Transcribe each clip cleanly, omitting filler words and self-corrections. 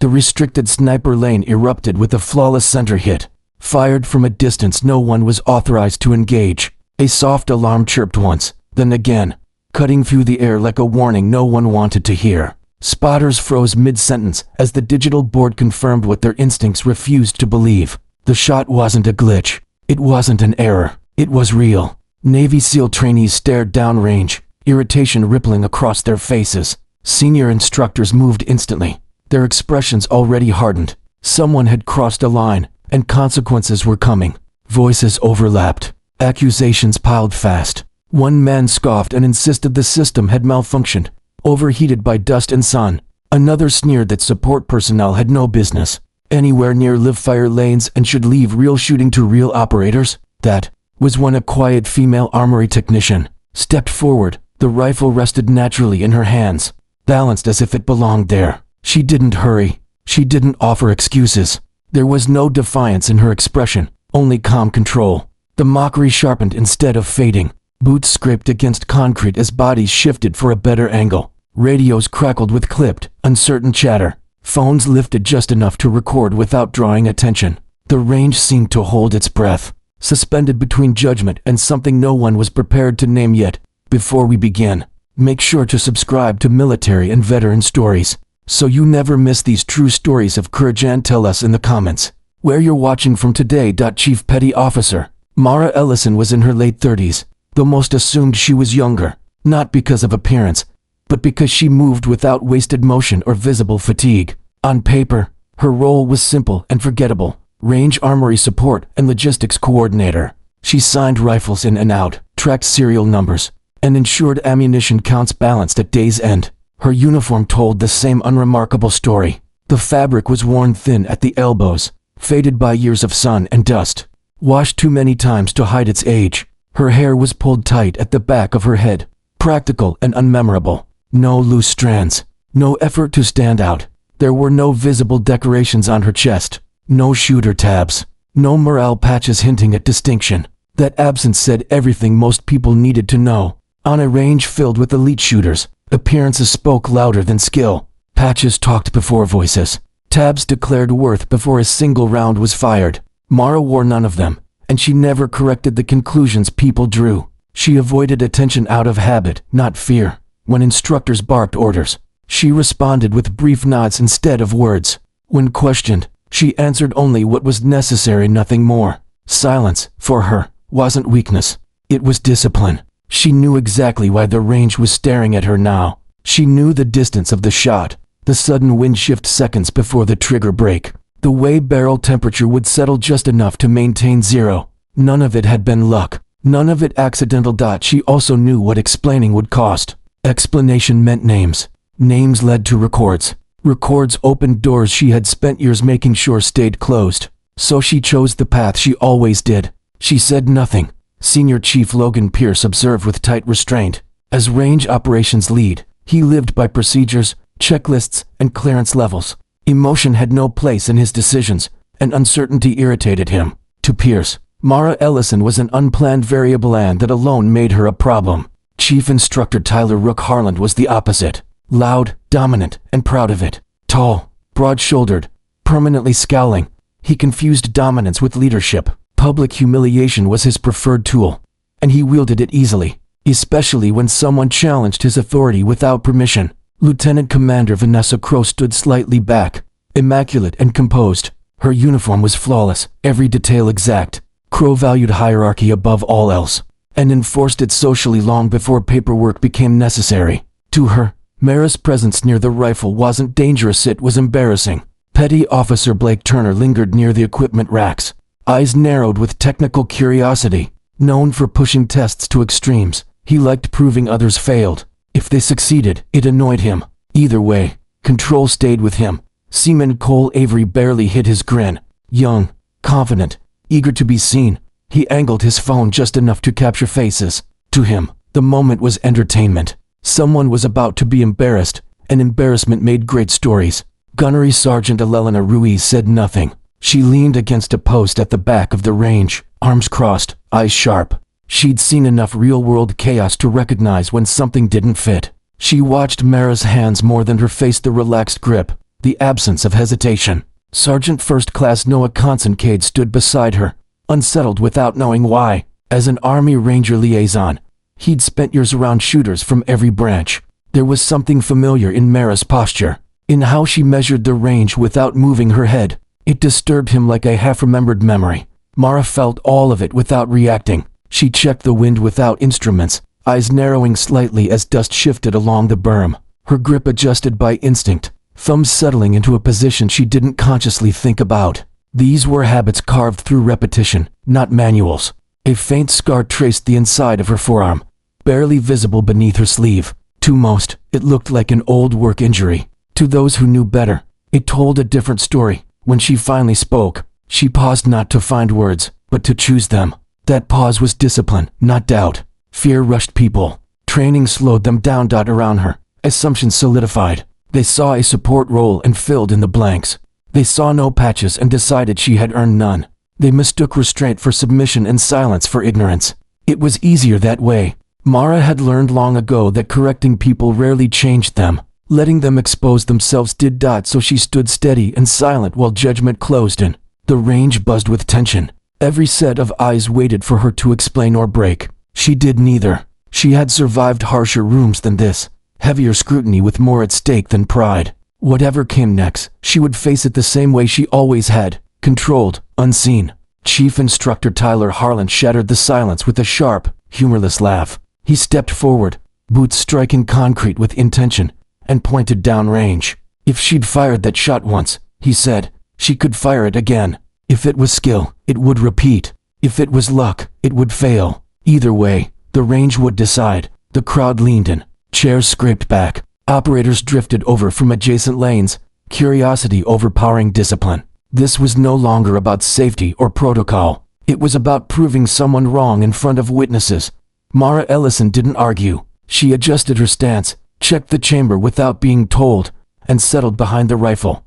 The restricted sniper lane erupted with a flawless center hit. Fired from a distance no one was authorized to engage. A soft alarm chirped once, then again, cutting through the air like a warning no one wanted to hear. Spotters froze mid-sentence as the digital board confirmed what their instincts refused to believe. The shot wasn't a glitch. It wasn't an error. It was real. Navy SEAL trainees stared downrange, irritation rippling across their faces. Senior instructors moved instantly, their expressions already hardened. Someone had crossed a line, and consequences were coming. Voices overlapped. Accusations piled fast. One man scoffed and insisted the system had malfunctioned, overheated by dust and sun. Another sneered that support personnel had no business anywhere near live-fire lanes and should leave real shooting to real operators. That was when a quiet female armory technician stepped forward. The rifle rested naturally in her hands, balanced as if it belonged there. She didn't hurry. She didn't offer excuses. There was no defiance in her expression, only calm control. The mockery sharpened instead of fading. Boots scraped against concrete as bodies shifted for a better angle. Radios crackled with clipped, uncertain chatter. Phones lifted just enough to record without drawing attention. The range seemed to hold its breath, suspended between judgment and something no one was prepared to name yet. Before we begin, make sure to subscribe to Military and Veteran Stories, so you never miss these true stories of courage, and tell us in the comments where you're watching from today. Chief Petty Officer Mara Ellison was in her late 30s, though most assumed she was younger, not because of appearance, but because she moved without wasted motion or visible fatigue. On paper, her role was simple and forgettable: range armory support and logistics coordinator. She signed rifles in and out, tracked serial numbers, and ensured ammunition counts balanced at day's end. Her uniform told the same unremarkable story. The fabric was worn thin at the elbows, faded by years of sun and dust, washed too many times to hide its age. Her hair was pulled tight at the back of her head, practical and unmemorable. No loose strands, no effort to stand out. There were no visible decorations on her chest, no shooter tabs, no morale patches hinting at distinction. That absence said everything most people needed to know. On a range filled with elite shooters, appearances spoke louder than skill. Patches talked before voices. Tabs declared worth before a single round was fired. Mara wore none of them, and she never corrected the conclusions people drew. She avoided attention out of habit, not fear. When instructors barked orders, she responded with brief nods instead of words. When questioned, she answered only what was necessary, nothing more. Silence, for her, wasn't weakness. It was discipline. She knew exactly why the range was staring at her now. She knew the distance of the shot, the sudden wind shift seconds before the trigger break, the way barrel temperature would settle just enough to maintain zero. None of it had been luck. None of it accidental. She also knew what explaining would cost. Explanation meant names. Names led to records. Records opened doors she had spent years making sure stayed closed. So she chose the path she always did. She said nothing. Senior Chief Logan Pierce observed with tight restraint. As range operations lead, he lived by procedures, checklists, and clearance levels. Emotion had no place in his decisions, and uncertainty irritated him. To Pierce, Mara Ellison was an unplanned variable, and that alone made her a problem. Chief Instructor Tyler Rook Harland was the opposite. Loud, dominant, and proud of it. Tall, broad-shouldered, permanently scowling. He confused dominance with leadership. Public humiliation was his preferred tool, and he wielded it easily, especially when someone challenged his authority without permission. Lieutenant Commander Vanessa Crow stood slightly back, immaculate and composed. Her uniform was flawless, every detail exact. Crow valued hierarchy above all else, and enforced it socially long before paperwork became necessary. To her, Mara's presence near the rifle wasn't dangerous, it was embarrassing. Petty Officer Blake Turner lingered near the equipment racks, eyes narrowed with technical curiosity. Known for pushing tests to extremes, he liked proving others failed. If they succeeded, it annoyed him. Either way, control stayed with him. Seaman Cole Avery barely hid his grin. Young, confident, eager to be seen, he angled his phone just enough to capture faces. To him, the moment was entertainment. Someone was about to be embarrassed, and embarrassment made great stories. Gunnery Sergeant Elena Ruiz said nothing. She leaned against a post at the back of the range, arms crossed, eyes sharp. She'd seen enough real-world chaos to recognize when something didn't fit. She watched Mara's hands more than her face, the relaxed grip, the absence of hesitation. Sergeant First Class Noah Consoncade stood beside her, unsettled without knowing why. As an Army Ranger liaison, he'd spent years around shooters from every branch. There was something familiar in Mara's posture, in how she measured the range without moving her head. It disturbed him like a half-remembered memory. Mara felt all of it without reacting. She checked the wind without instruments, eyes narrowing slightly as dust shifted along the berm. Her grip adjusted by instinct, thumbs settling into a position she didn't consciously think about. These were habits carved through repetition, not manuals. A faint scar traced the inside of her forearm, barely visible beneath her sleeve. To most, it looked like an old work injury. To those who knew better, it told a different story. When she finally spoke, she paused not to find words, but to choose them. That pause was discipline, not doubt. Fear rushed people. Training slowed them down. Around her, assumptions solidified. They saw a support role and filled in the blanks. They saw no patches and decided she had earned none. They mistook restraint for submission and silence for ignorance. It was easier that way. Mara had learned long ago that correcting people rarely changed them. Letting them expose themselves did. So she stood steady and silent while judgment closed in. The range buzzed with tension. Every set of eyes waited for her to explain or break. She did neither. She had survived harsher rooms than this, heavier scrutiny with more at stake than pride. Whatever came next, she would face it the same way she always had, controlled, unseen. Chief Instructor Tyler Harlan shattered the silence with a sharp, humorless laugh. He stepped forward, boots striking concrete with intention, and pointed downrange. If she'd fired that shot once, he said, she could fire it again. If it was skill, it would repeat. If it was luck, it would fail. Either way, the range would decide. The crowd leaned in. Chairs scraped back. Operators drifted over from adjacent lanes, curiosity overpowering discipline. This was no longer about safety or protocol. It was about proving someone wrong in front of witnesses. Mara Ellison didn't argue. She adjusted her stance, checked the chamber without being told, and settled behind the rifle.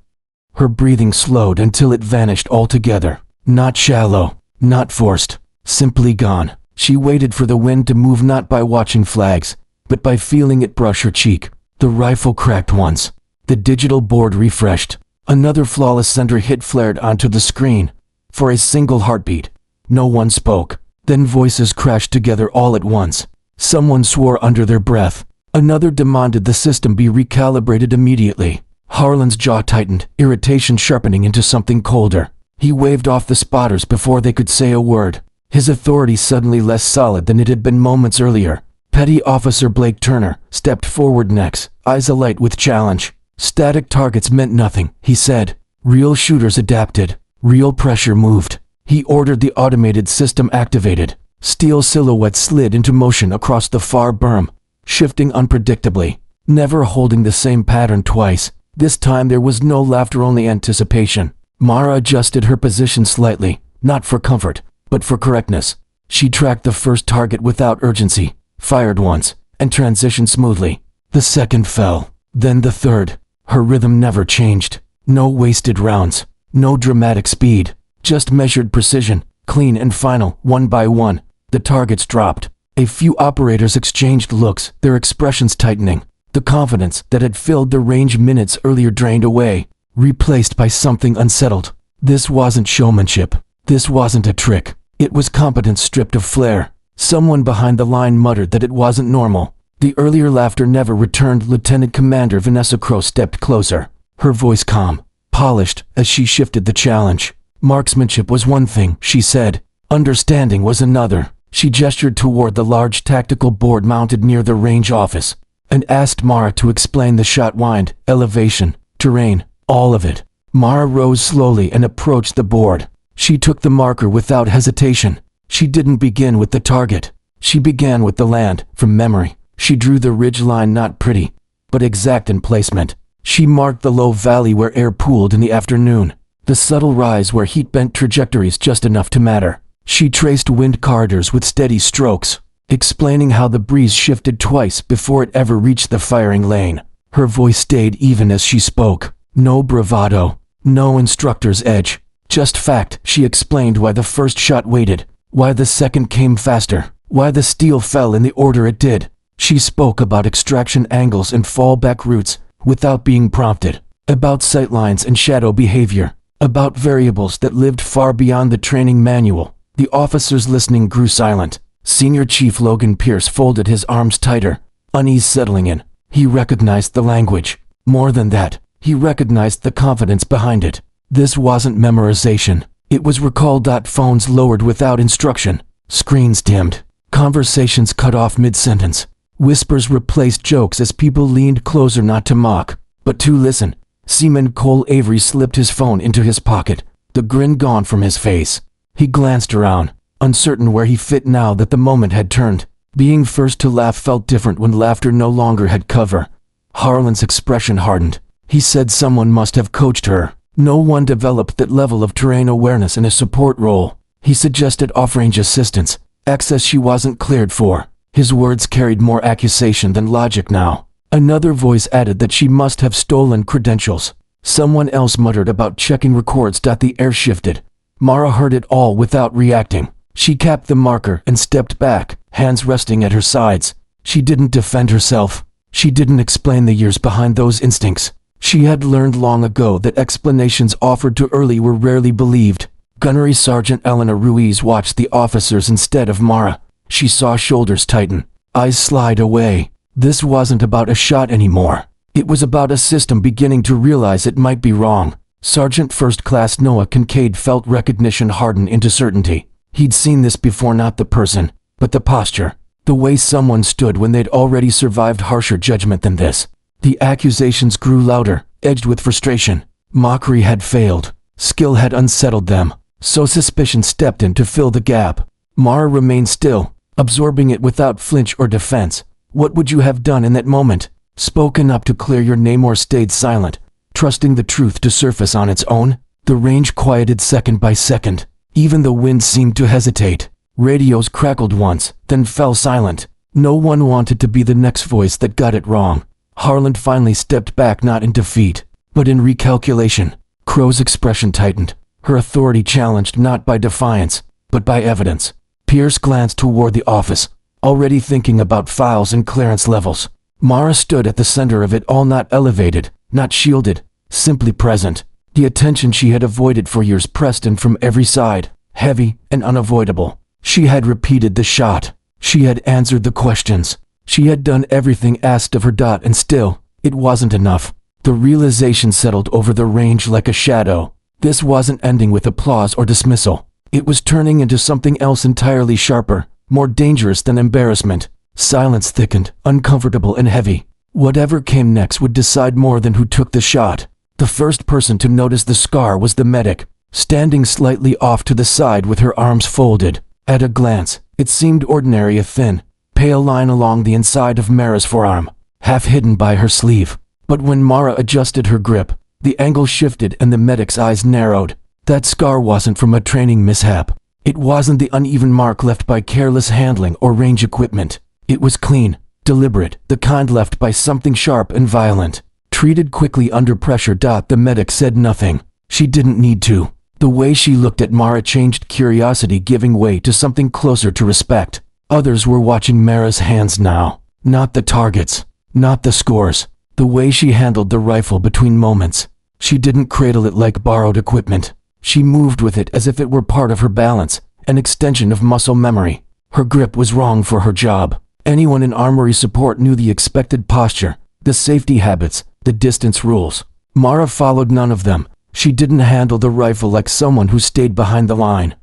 Her breathing slowed until it vanished altogether. Not shallow, not forced, simply gone. She waited for the wind to move, not by watching flags, but by feeling it brush her cheek. The rifle cracked once. The digital board refreshed. Another flawless center hit flared onto the screen. For a single heartbeat, no one spoke. Then voices crashed together all at once. Someone swore under their breath. Another demanded the system be recalibrated immediately. Harlan's jaw tightened, irritation sharpening into something colder. He waved off the spotters before they could say a word. His authority suddenly less solid than it had been moments earlier. Petty Officer Blake Turner stepped forward next, eyes alight with challenge. Static targets meant nothing, he said. Real shooters adapted. Real pressure moved. He ordered the automated system activated. Steel silhouettes slid into motion across the far berm, shifting unpredictably, never holding the same pattern twice. This time there was no laughter, only anticipation. Mara adjusted her position slightly, not for comfort, but for correctness. She tracked the first target without urgency, fired once, and transitioned smoothly. The second fell, then the third. Her rhythm never changed. No wasted rounds, no dramatic speed, just measured precision, clean and final, one by one. The targets dropped. A few operators exchanged looks, their expressions tightening. The confidence that had filled the range minutes earlier drained away, replaced by something unsettled. This wasn't showmanship. This wasn't a trick. It was competence stripped of flair. Someone behind the line muttered that it wasn't normal. The earlier laughter never returned. Lieutenant Commander Vanessa Crow stepped closer, her voice calm, polished as she shifted the challenge. Marksmanship was one thing, she said. Understanding was another. She gestured toward the large tactical board mounted near the range office, and asked Mara to explain the shot wind, elevation, terrain, all of it. Mara rose slowly and approached the board. She took the marker without hesitation. She didn't begin with the target. She began with the land, from memory. She drew the ridge line, not pretty, but exact in placement. She marked the low valley where air pooled in the afternoon, the subtle rise where heat bent trajectories just enough to matter. She traced wind corridors with steady strokes, explaining how the breeze shifted twice before it ever reached the firing lane. Her voice stayed even as she spoke. No bravado, no instructor's edge, just fact. She explained why the first shot waited, why the second came faster, why the steel fell in the order it did. She spoke about extraction angles and fallback routes without being prompted. about sightlines and shadow behavior, about variables that lived far beyond the training manual. The officers listening grew silent. Senior Chief Logan Pierce folded his arms tighter, unease settling in. He recognized the language. More than that, he recognized the confidence behind it. This wasn't memorization. It was recall. Phones lowered without instruction. Screens dimmed. Conversations cut off mid-sentence. Whispers replaced jokes as people leaned closer, not to mock, but to listen. Seaman Cole Avery slipped his phone into his pocket, the grin gone from his face. He glanced around, uncertain where he fit now that the moment had turned. Being first to laugh felt different when laughter no longer had cover. Harlan's expression hardened. He said someone must have coached her. No one developed that level of terrain awareness in a support role. He suggested off-range assistance, access she wasn't cleared for. His words carried more accusation than logic now. Another voice added that she must have stolen credentials. Someone else muttered about checking records. The air shifted. Mara heard it all without reacting. She capped the marker and stepped back, hands resting at her sides. She didn't defend herself. She didn't explain the years behind those instincts. She had learned long ago that explanations offered too early were rarely believed. Gunnery Sergeant Elena Ruiz watched the officers instead of Mara. She saw shoulders tighten, eyes slide away. This wasn't about a shot anymore. It was about a system beginning to realize it might be wrong. Sergeant First Class Noah Kincaid felt recognition harden into certainty. He'd seen this before, not the person, but the posture. The way someone stood when they'd already survived harsher judgment than this. The accusations grew louder, edged with frustration. Mockery had failed. Skill had unsettled them. So suspicion stepped in to fill the gap. Mara remained still, absorbing it without flinch or defense. What would you have done in that moment? Spoken up to clear your name or stayed silent, trusting the truth to surface on its own? The range quieted second by second. Even the wind seemed to hesitate. Radios crackled once, then fell silent. No one wanted to be the next voice that got it wrong. Harlan finally stepped back, not in defeat, but in recalculation. Crow's expression tightened, her authority challenged not by defiance, but by evidence. Pierce glanced toward the office, already thinking about files and clearance levels. Mara stood at the center of it all, not elevated, not shielded, simply present. The attention she had avoided for years pressed in from every side, heavy and unavoidable. She had repeated the shot. She had answered the questions. She had done everything asked of her. And still, it wasn't enough. The realization settled over the range like a shadow. This wasn't ending with applause or dismissal. It was turning into something else entirely, sharper, more dangerous than embarrassment. Silence thickened, uncomfortable and heavy. Whatever came next would decide more than who took the shot. The first person to notice the scar was the medic, standing slightly off to the side with her arms folded. At a glance, it seemed ordinary, a thin, pale line along the inside of Mara's forearm, half hidden by her sleeve. But when Mara adjusted her grip, the angle shifted and the medic's eyes narrowed. That scar wasn't from a training mishap. It wasn't the uneven mark left by careless handling or range equipment. It was clean, deliberate, the kind left by something sharp and violent. Treated quickly under pressure. The medic said nothing. She didn't need to. The way she looked at Mara changed, curiosity giving way to something closer to respect. Others were watching Mara's hands now. Not the targets, not the scores. The way she handled the rifle between moments. She didn't cradle it like borrowed equipment. She moved with it as if it were part of her balance, an extension of muscle memory. Her grip was wrong for her job. Anyone in armory support knew the expected posture, the safety habits, the distance rules. Mara followed none of them. She didn't handle the rifle like someone who stayed behind the line.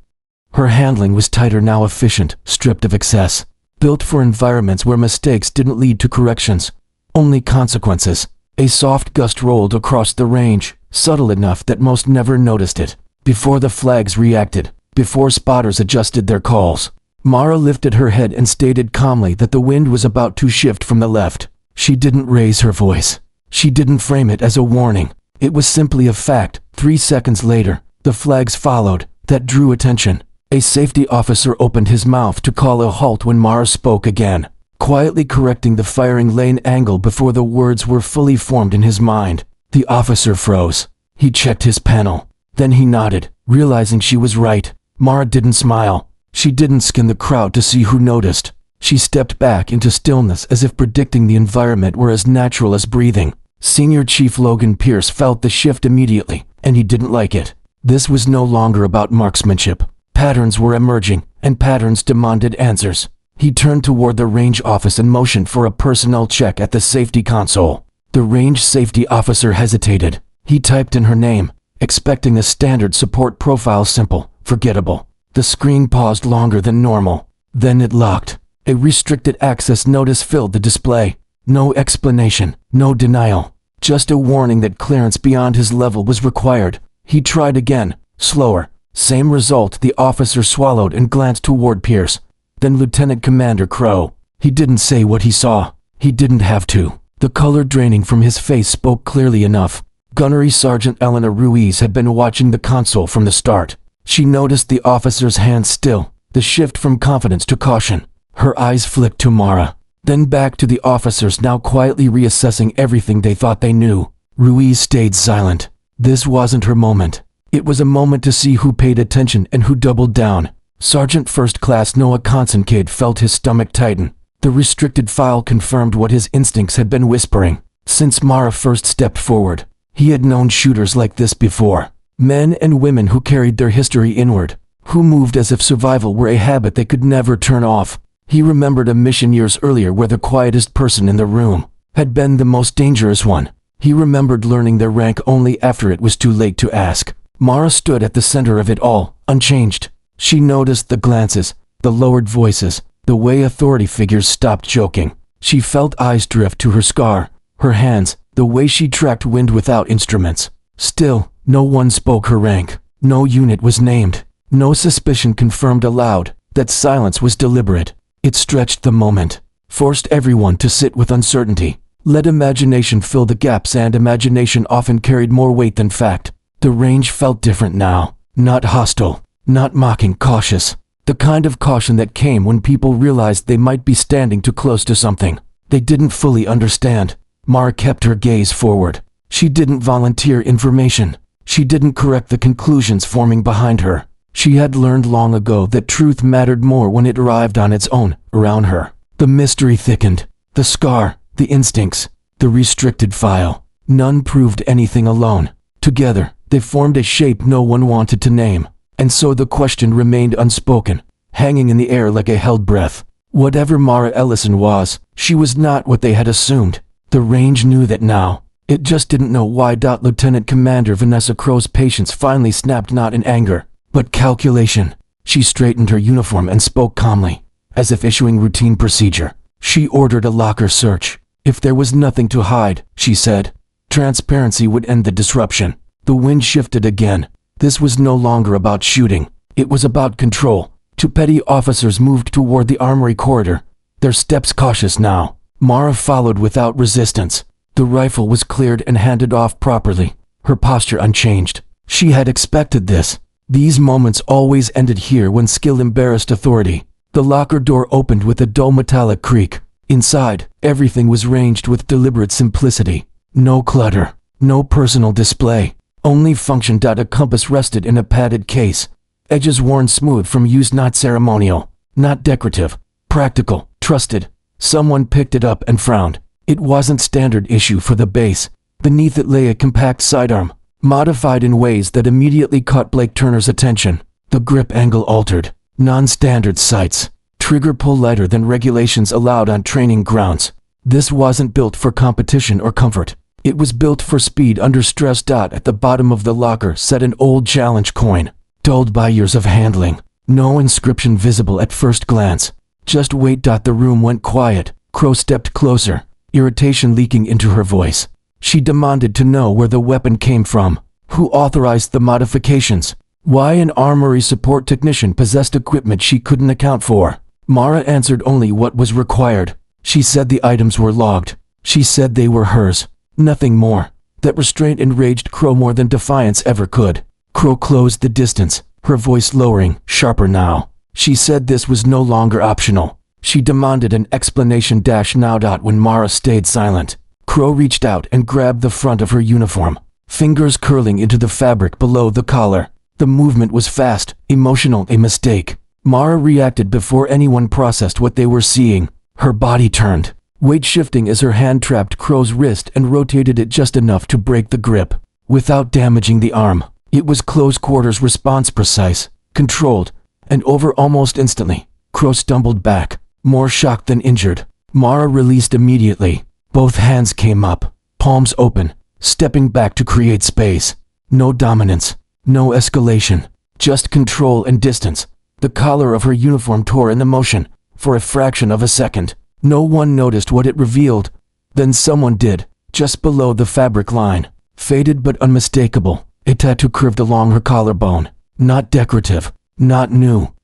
Her handling was tighter now, efficient, stripped of excess. Built for environments where mistakes didn't lead to corrections, only consequences. A soft gust rolled across the range, subtle enough that most never noticed it. Before the flags reacted, before spotters adjusted their calls, Mara lifted her head and stated calmly that the wind was about to shift from the left. She didn't raise her voice. She didn't frame it as a warning. It was simply a fact. 3 seconds later, the flags followed. That drew attention. A safety officer opened his mouth to call a halt when Mara spoke again, quietly correcting the firing lane angle before the words were fully formed in his mind. The officer froze. He checked his panel. Then he nodded, realizing she was right. Mara didn't smile. She didn't scan the crowd to see who noticed. She stepped back into stillness as if predicting the environment were as natural as breathing. Senior Chief Logan Pierce felt the shift immediately, and he didn't like it. This was no longer about marksmanship. Patterns were emerging, and patterns demanded answers. He turned toward the range office and motioned for a personnel check at the safety console. The range safety officer hesitated. He typed in her name, expecting a standard support profile, simple, forgettable. The screen paused longer than normal. Then it locked. A restricted access notice filled the display. No explanation, no denial. Just a warning that clearance beyond his level was required. He tried again, slower. Same result. The officer swallowed and glanced toward Pierce. Then Lieutenant Commander Crow. He didn't say what he saw. He didn't have to. The color draining from his face spoke clearly enough. Gunnery Sergeant Elena Ruiz had been watching the console from the start. She noticed the officer's hands still, the shift from confidence to caution. Her eyes flicked to Mara, then back to the officers now quietly reassessing everything they thought they knew. Ruiz stayed silent. This wasn't her moment. It was a moment to see who paid attention and who doubled down. Sergeant First Class Noah Kincaid felt his stomach tighten. The restricted file confirmed what his instincts had been whispering. Since Mara first stepped forward, he had known shooters like this before. Men and women who carried their history inward, who moved as if survival were a habit they could never turn off. He remembered a mission years earlier where the quietest person in the room had been the most dangerous one. He remembered learning their rank only after it was too late to ask. Mara stood at the center of it all, unchanged. She noticed the glances, the lowered voices, the way authority figures stopped joking. She felt eyes drift to her scar, her hands, the way she tracked wind without instruments. Still, no one spoke her rank. No unit was named. No suspicion confirmed aloud. That silence was deliberate. It stretched the moment, forced everyone to sit with uncertainty. Let imagination fill the gaps, and imagination often carried more weight than fact. The range felt different now. Not hostile, not mocking, cautious. The kind of caution that came when people realized they might be standing too close to something they didn't fully understand. Mara kept her gaze forward. She didn't volunteer information. She didn't correct the conclusions forming behind her. She had learned long ago that truth mattered more when it arrived on its own, around her. The mystery thickened. The scar, the instincts, the restricted file. None proved anything alone. Together, they formed a shape no one wanted to name. And so the question remained unspoken, hanging in the air like a held breath. Whatever Mara Ellison was, she was not what they had assumed. The range knew that now. It just didn't know why. Lieutenant Commander Vanessa Crow's patience finally snapped, not in anger, but calculation. She straightened her uniform and spoke calmly, as if issuing routine procedure. She ordered a locker search. If there was nothing to hide, she said, transparency would end the disruption. The wind shifted again. This was no longer about shooting. It was about control. Two petty officers moved toward the armory corridor, their steps cautious now. Mara followed without resistance. The rifle was cleared and handed off properly, her posture unchanged. She had expected this. These moments always ended here when skill embarrassed authority. The locker door opened with a dull metallic creak. Inside, everything was ranged with deliberate simplicity. No clutter, no personal display, only function. A compass rested in a padded case, edges worn smooth from use, not ceremonial, not decorative, practical, trusted. Someone picked it up and frowned. It wasn't standard issue for the base. Beneath it lay a compact sidearm, modified in ways that immediately caught Blake Turner's attention. The grip angle altered, non-standard sights, trigger pull lighter than regulations allowed on training grounds. This wasn't built for competition or comfort. It was built for speed under stress. At the bottom of the locker sat an old challenge coin, dulled by years of handling. No inscription visible at first glance. Just wait. The room went quiet. Crow stepped closer, irritation leaking into her voice. She demanded to know where the weapon came from, who authorized the modifications, why an armory support technician possessed equipment she couldn't account for. Mara answered only what was required. She said the items were logged. She said they were hers. Nothing more. That restraint enraged Crow more than defiance ever could. Crow closed the distance, her voice lowering, sharper now. She said this was no longer optional. She demanded an explanation. Now. When Mara stayed silent, Crow reached out and grabbed the front of her uniform, fingers curling into the fabric below the collar. The movement was fast, emotional, a mistake. Mara reacted before anyone processed what they were seeing. Her body turned. weight shifting as her hand trapped Crow's wrist and rotated it just enough to break the grip, without damaging the arm. It was close quarters response, precise, controlled, and over almost instantly. Crow stumbled back, more shocked than injured. Mara released immediately. Both hands came up, palms open, stepping back to create space. No dominance, no escalation, just control and distance. The collar of her uniform tore in the motion. For a fraction of a second, no one noticed what it revealed. Then someone did, just below the fabric line. Faded but unmistakable, a tattoo curved along her collarbone. Not decorative, not new.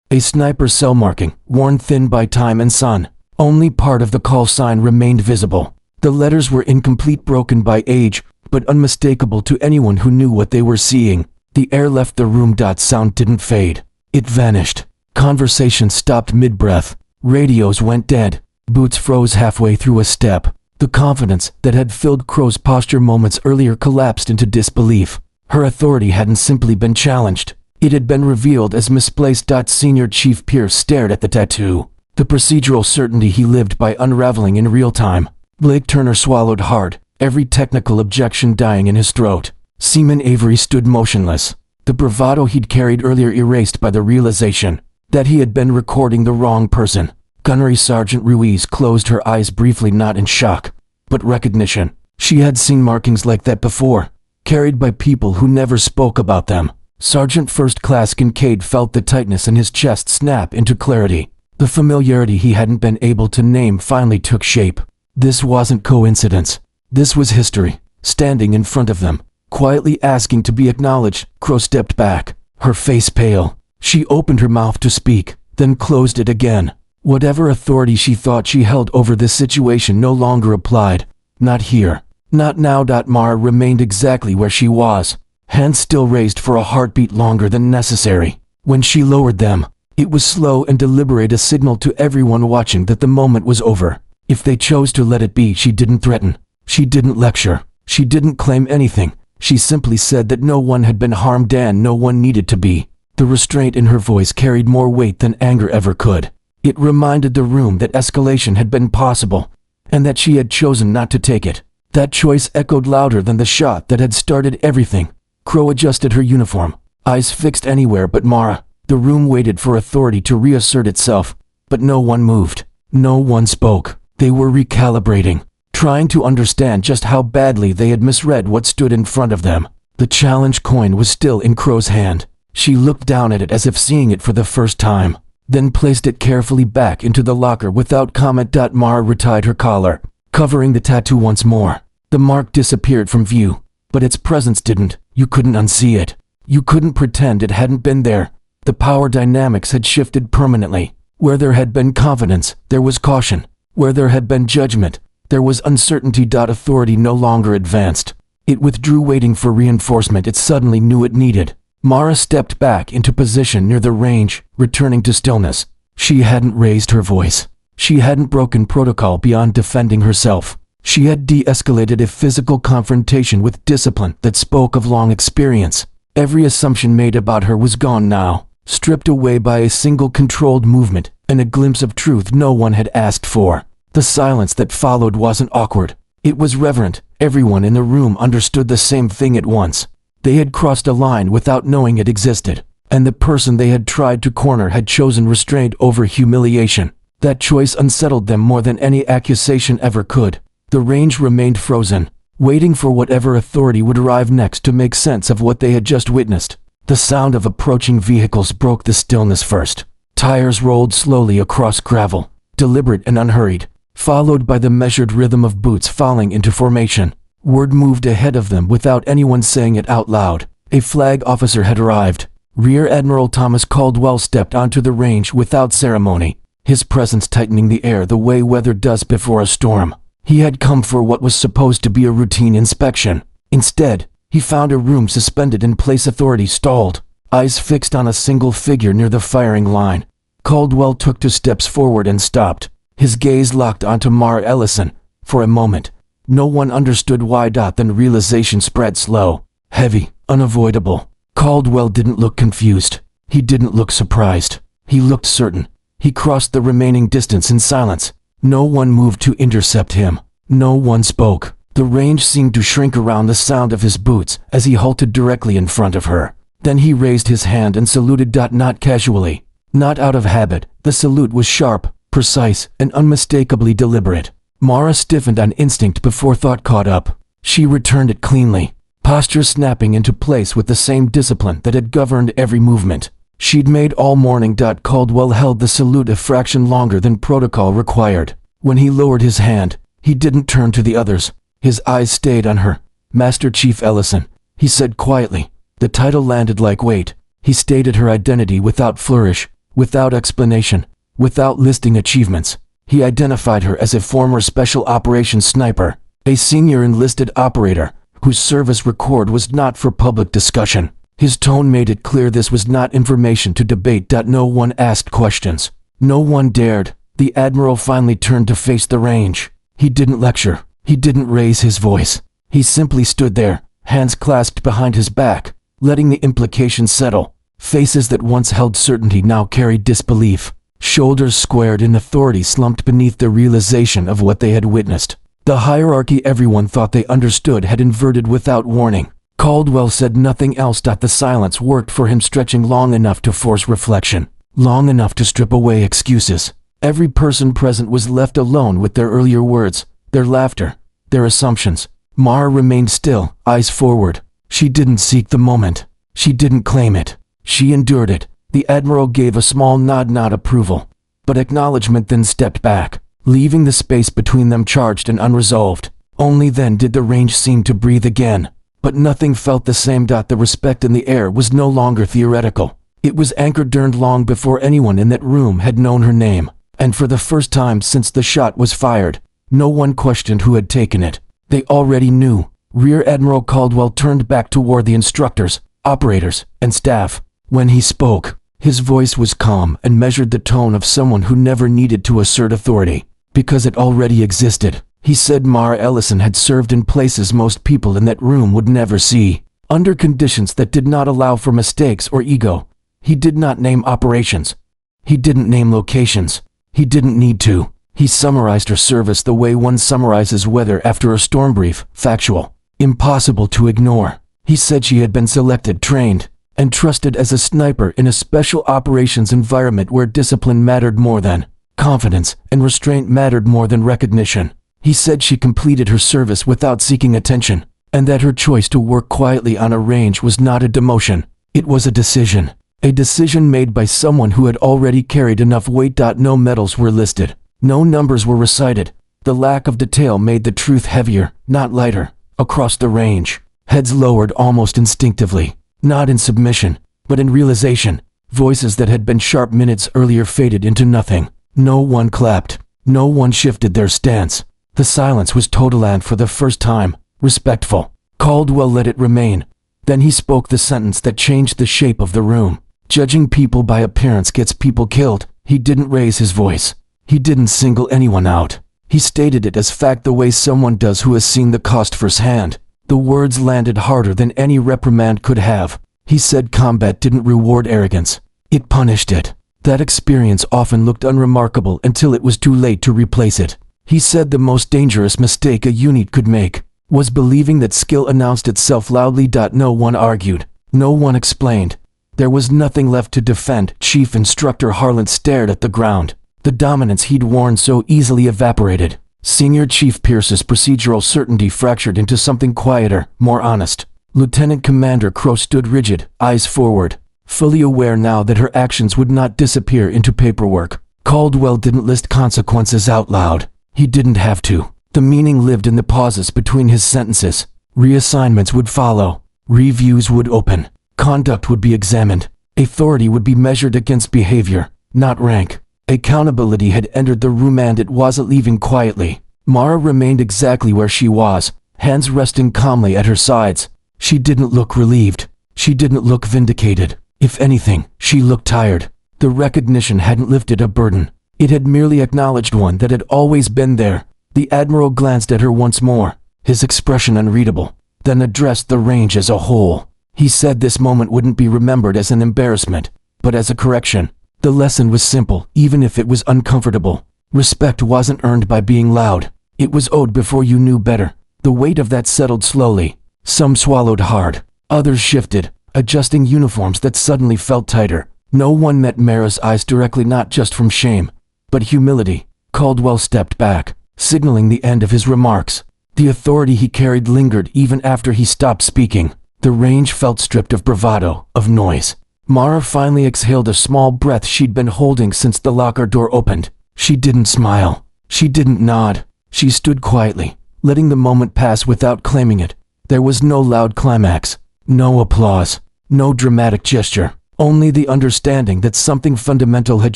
A sniper cell marking, worn thin by time and sun. Only part of the call sign remained visible. The letters were incomplete, broken by age, but unmistakable to anyone who knew what they were seeing. The air left the room. Sound didn't fade. It vanished. Conversation stopped mid-breath. Radios went dead. Boots froze halfway through a step. The confidence that had filled Crow's posture moments earlier collapsed into disbelief. Her authority hadn't simply been challenged. It had been revealed as misplaced. Senior Chief Pierce stared at the tattoo. The procedural certainty he lived by unraveling in real time. Blake Turner swallowed hard, every technical objection dying in his throat. Seaman Avery stood motionless, the bravado he'd carried earlier erased by the realization that he had been recording the wrong person. Gunnery Sergeant Ruiz closed her eyes briefly, not in shock, but recognition. She had seen markings like that before, carried by people who never spoke about them. Sergeant First Class Kincaid felt the tightness in his chest snap into clarity. The familiarity he hadn't been able to name finally took shape. This wasn't coincidence. This was history, standing in front of them, quietly asking to be acknowledged. Crow stepped back, her face pale. She opened her mouth to speak, then closed it again. Whatever authority she thought she held over this situation no longer applied. Not here. Not now. Mara remained exactly where she was, hands still raised for a heartbeat longer than necessary. When she lowered them, it was slow and deliberate, a signal to everyone watching that the moment was over. If they chose to let it be, she didn't threaten. She didn't lecture. She didn't claim anything. She simply said that no one had been harmed and no one needed to be. The restraint in her voice carried more weight than anger ever could. It reminded the room that escalation had been possible, and that she had chosen not to take it. That choice echoed louder than the shot that had started everything. Crow adjusted her uniform, eyes fixed anywhere but Mara. The room waited for authority to reassert itself, but no one moved. No one spoke. They were recalibrating, trying to understand just how badly they had misread what stood in front of them. The challenge coin was still in Crow's hand. She looked down at it as if seeing it for the first time, then placed it carefully back into the locker without comment. Mara retied her collar, covering the tattoo once more. The mark disappeared from view, but its presence didn't. You couldn't unsee it. You couldn't pretend it hadn't been there. The power dynamics had shifted permanently. Where there had been confidence, there was caution. Where there had been judgment, there was uncertainty. Authority no longer advanced. It withdrew, waiting for reinforcement it suddenly knew it needed. Mara stepped back into position near the range, returning to stillness. She hadn't raised her voice. She hadn't broken protocol beyond defending herself. She had de-escalated a physical confrontation with discipline that spoke of long experience. Every assumption made about her was gone now, stripped away by a single controlled movement and a glimpse of truth no one had asked for. The silence that followed wasn't awkward. It was reverent. Everyone in the room understood the same thing at once. They had crossed a line without knowing it existed, and the person they had tried to corner had chosen restraint over humiliation. That choice unsettled them more than any accusation ever could. The range remained frozen, waiting for whatever authority would arrive next to make sense of what they had just witnessed. The sound of approaching vehicles broke the stillness first. Tires rolled slowly across gravel, deliberate and unhurried, followed by the measured rhythm of boots falling into formation. Word moved ahead of them without anyone saying it out loud. A flag officer had arrived. Rear Admiral Thomas Caldwell stepped onto the range without ceremony, his presence tightening the air the way weather does before a storm. He had come for what was supposed to be a routine inspection. Instead, he found a room suspended in place. Authority stalled, eyes fixed on a single figure near the firing line. Caldwell took 2 steps forward and stopped, his gaze locked onto Mara Ellison. For a moment, no one understood why. Then realization spread, slow, heavy, unavoidable. Caldwell didn't look confused. He didn't look surprised. He looked certain. He crossed the remaining distance in silence, No one moved to intercept him. No one spoke. The range seemed to shrink around the sound of his boots as he halted directly in front of her. Then he raised his hand and saluted. Not casually, not out of habit. The salute was sharp, precise, and unmistakably deliberate. Mara stiffened on instinct before thought caught up. She returned it cleanly, posture snapping into place with the same discipline that had governed every movement she'd made all morning. Caldwell held the salute a fraction longer than protocol required. When he lowered his hand, he didn't turn to the others. His eyes stayed on her. "Master Chief Ellison," he said quietly. The title landed like weight. He stated her identity without flourish, without explanation, without listing achievements. He identified her as a former special operations sniper, a senior enlisted operator, whose service record was not for public discussion. His tone made it clear this was not information to debate. No one asked questions. No one dared. The Admiral finally turned to face the range. He didn't lecture. He didn't raise his voice. He simply stood there, hands clasped behind his back, letting the implications settle. Faces that once held certainty now carried disbelief. Shoulders squared and authority slumped beneath the realization of what they had witnessed. The hierarchy everyone thought they understood had inverted without warning. Caldwell said nothing else. The silence worked for him, stretching long enough to force reflection, long enough to strip away excuses. Every person present was left alone with their earlier words, their laughter, their assumptions. Mara remained still, eyes forward. She didn't seek the moment. She didn't claim it. She endured it. The Admiral gave a small nod, not approval, but acknowledgement, then stepped back, leaving the space between them charged and unresolved. Only then did the range seem to breathe again. But nothing felt the same. The respect in the air was no longer theoretical. It was anchored long before anyone in that room had known her name. And for the first time since the shot was fired, no one questioned who had taken it. They already knew. Rear Admiral Caldwell turned back toward the instructors, operators, and staff. When he spoke, his voice was calm and measured, the tone of someone who never needed to assert authority, because it already existed. He said Mara Ellison had served in places most people in that room would never see, under conditions that did not allow for mistakes or ego. He did not name operations. He didn't name locations. He didn't need to. He summarized her service the way one summarizes weather after a storm brief, factual, impossible to ignore. He said she had been selected, trained, and trusted as a sniper in a special operations environment where discipline mattered more than confidence and restraint mattered more than recognition. He said she completed her service without seeking attention, and that her choice to work quietly on a range was not a demotion. It was a decision made by someone who had already carried enough weight. No medals were listed. No numbers were recited. The lack of detail made the truth heavier, not lighter. Across the range, heads lowered almost instinctively, not in submission, but in realization. Voices that had been sharp minutes earlier faded into nothing. No one clapped. No one shifted their stance. The silence was total and, for the first time, respectful. Caldwell let it remain. Then he spoke the sentence that changed the shape of the room. Judging people by appearance gets people killed. He didn't raise his voice. He didn't single anyone out. He stated it as fact, the way someone does who has seen the cost firsthand. The words landed harder than any reprimand could have. He said combat didn't reward arrogance. It punished it. That experience often looked unremarkable until it was too late to replace it. He said the most dangerous mistake a unit could make was believing that skill announced itself loudly. No one argued. No one explained. There was nothing left to defend. Chief Instructor Harlan stared at the ground. The dominance he'd worn so easily evaporated. Senior Chief Pierce's procedural certainty fractured into something quieter, more honest. Lieutenant Commander Crow stood rigid, eyes forward, fully aware now that her actions would not disappear into paperwork. Caldwell didn't list consequences out loud. He didn't have to. The meaning lived in the pauses between his sentences. Reassignments would follow. Reviews would open. Conduct would be examined. Authority would be measured against behavior, not rank. Accountability had entered the room and it wasn't leaving quietly. Mara remained exactly where she was, hands resting calmly at her sides. She didn't look relieved. She didn't look vindicated. If anything, she looked tired. The recognition hadn't lifted a burden. It had merely acknowledged one that had always been there. The Admiral glanced at her once more, his expression unreadable, then addressed the range as a whole. He said this moment wouldn't be remembered as an embarrassment, but as a correction. The lesson was simple, even if it was uncomfortable. Respect wasn't earned by being loud. It was owed before you knew better. The weight of that settled slowly. Some swallowed hard. Others shifted, adjusting uniforms that suddenly felt tighter. No one met Mara's eyes directly, not just from shame, but humility. Caldwell stepped back, signaling the end of his remarks. The authority he carried lingered even after he stopped speaking. The range felt stripped of bravado, of noise. Mara finally exhaled a small breath she'd been holding since the locker door opened. She didn't smile. She didn't nod. She stood quietly, letting the moment pass without claiming it. There was no loud climax, no applause, no dramatic gesture, only the understanding that something fundamental had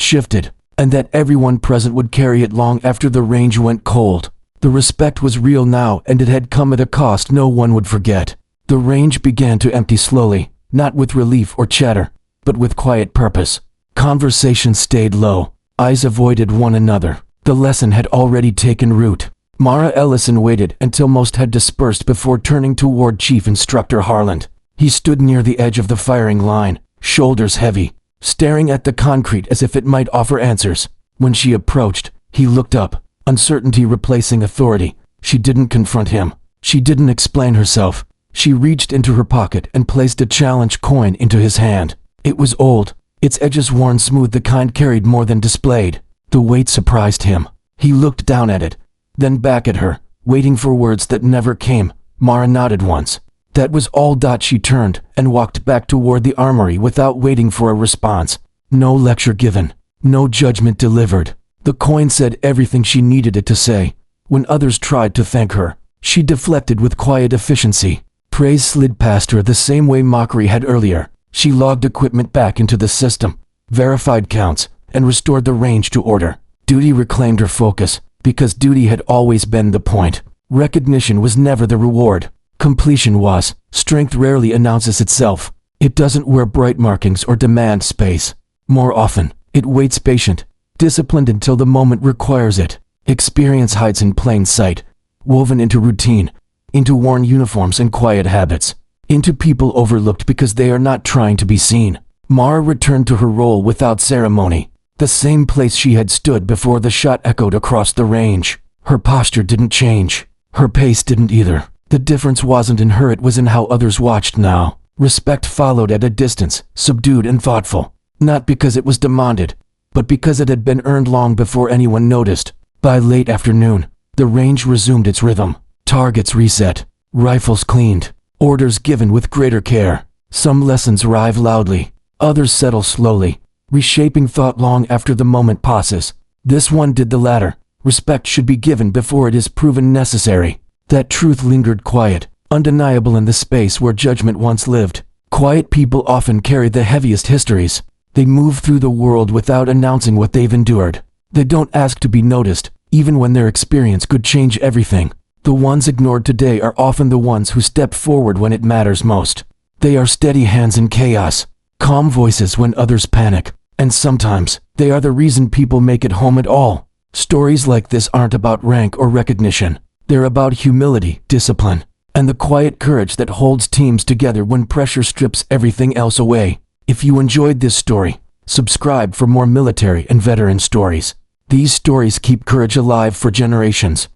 shifted, and that everyone present would carry it long after the range went cold. The respect was real now, and it had come at a cost no one would forget. The range began to empty slowly, not with relief or chatter, but with quiet purpose. Conversation stayed low. Eyes avoided one another. The lesson had already taken root. Mara Ellison waited until most had dispersed before turning toward Chief Instructor Harland. He stood near the edge of the firing line, shoulders heavy, staring at the concrete as if it might offer answers. When she approached, he looked up, uncertainty replacing authority. She didn't confront him. She didn't explain herself. She reached into her pocket and placed a challenge coin into his hand. It was old, its edges worn smooth, the kind carried more than displayed. The weight surprised him. He looked down at it, then back at her, waiting for words that never came. Mara nodded once. That was all. She turned and walked back toward the armory without waiting for a response. No lecture given, no judgment delivered. The coin said everything she needed it to say. When others tried to thank her, she deflected with quiet efficiency. Praise slid past her the same way mockery had earlier. She logged equipment back into the system, verified counts, and restored the range to order. Duty reclaimed her focus, because duty had always been the point. Recognition was never the reward. Completion was. Strength rarely announces itself. It doesn't wear bright markings or demand space. More often, it waits patient, disciplined until the moment requires it. Experience hides in plain sight, woven into routine, into worn uniforms and quiet habits, into people overlooked because they are not trying to be seen. Mara returned to her role without ceremony, the same place she had stood before the shot echoed across the range. Her posture didn't change. Her pace didn't either. The difference wasn't in her, it was in how others watched now. Respect followed at a distance, subdued and thoughtful, not because it was demanded, but because it had been earned long before anyone noticed. By late afternoon, the range resumed its rhythm. Targets reset, rifles cleaned, orders given with greater care. Some lessons arrive loudly, others settle slowly, reshaping thought long after the moment passes. This one did the latter. Respect should be given before it is proven necessary. That truth lingered quiet, undeniable in the space where judgment once lived. Quiet people often carry the heaviest histories. They move through the world without announcing what they've endured. They don't ask to be noticed, even when their experience could change everything. The ones ignored today are often the ones who step forward when it matters most. They are steady hands in chaos, calm voices when others panic, and sometimes they are the reason people make it home at all. Stories like this aren't about rank or recognition. They're about humility, discipline, and the quiet courage that holds teams together when pressure strips everything else away. If you enjoyed this story, subscribe for more military and veteran stories. These stories keep courage alive for generations.